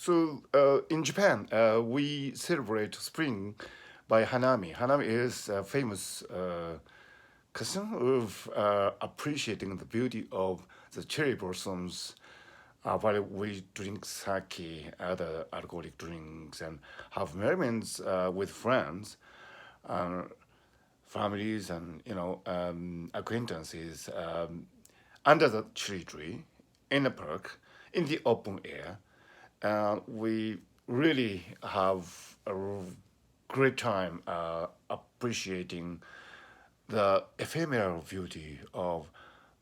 So in Japan, we celebrate spring by hanami. Hanami is a famous custom of appreciating the beauty of the cherry blossoms while we drink sake, other alcoholic drinks, and have merriments with friends, uh, families, and acquaintances under the cherry tree in a park in the open air. We really have a great time appreciating the ephemeral beauty of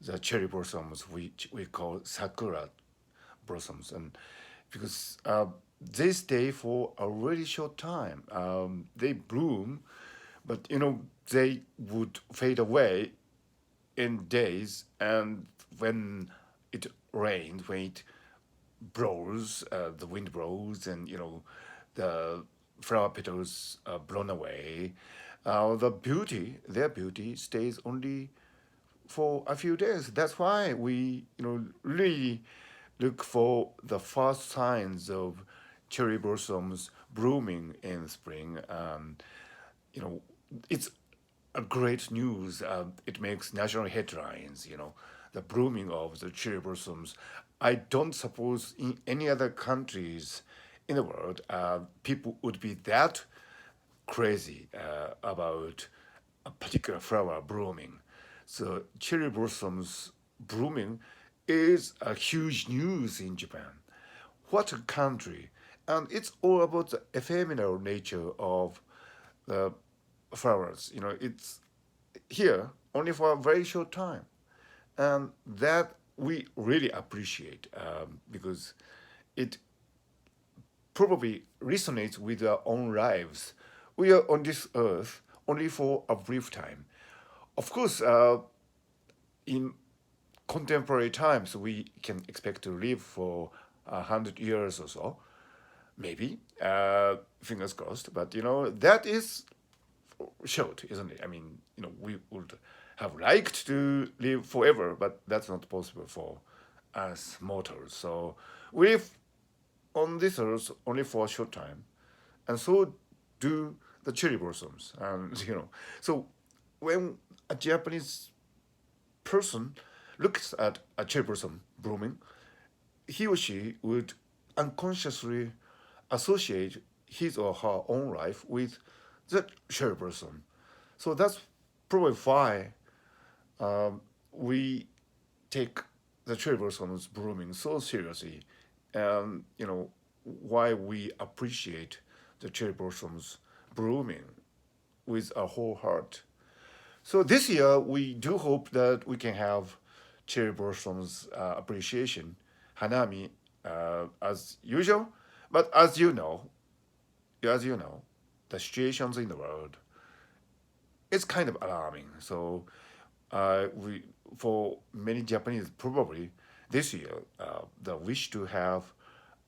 the cherry blossoms, which we call sakura blossoms, and because they stay for a really short time, they bloom, but they would fade away in days, and when it rains, when it blows, the wind blows, and the flower petals are blown away. Their beauty, stays only for a few days. That's why we, really look for the first signs of cherry blossoms blooming in spring. You know, it's a great news. It makes national headlines. The blooming of the cherry blossoms. I don't suppose in any other countries in the world people would be that crazy about a particular flower blooming. So cherry blossoms blooming is a huge news in Japan. What a country! And it's all about the ephemeral nature of the flowers. It's here only for a very short time, and that we really appreciate because it probably resonates with our own lives. We are on this earth only for a brief time. Of course, in contemporary times, we can expect to live for 100 years or so, maybe. Fingers crossed. But that is short, isn't it? I mean, we would have liked to live forever, but that's not possible for us mortals. So we live on this earth only for a short time, and so do the cherry blossoms. And so when a Japanese person looks at a cherry blossom blooming, he or she would unconsciously associate his or her own life with the cherry blossom. So that's probably why we take the cherry blossoms blooming so seriously, and why we appreciate the cherry blossoms blooming with our whole heart. So this year we do hope that we can have cherry blossoms appreciation, hanami, as usual. But as you know, the situations in the world, it's kind of alarming. So we, for many Japanese, probably this year, the wish to have,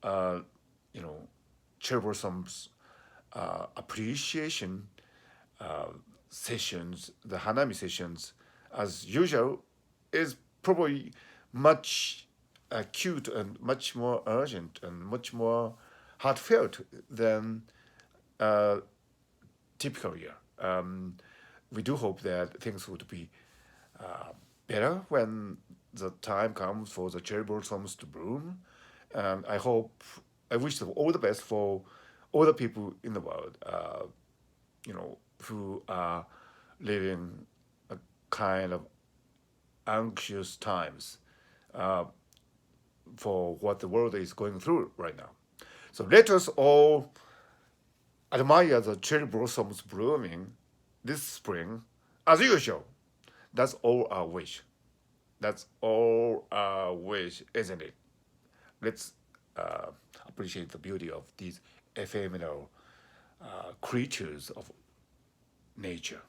uh, you know, cherry blossoms appreciation uh, sessions, the hanami sessions, as usual, is probably much acute and much more urgent and much more heartfelt than a typical year. We do hope that things would be better when the time comes for the cherry blossoms to bloom. And I wish them all the best for all the people in the world, who are living a kind of anxious times for what the world is going through right now. So let us all admire the cherry blossoms blooming this spring as usual. That's all our wish. That's all our wish, isn't it? Let's uh, appreciate the beauty of these ephemeral creatures of nature.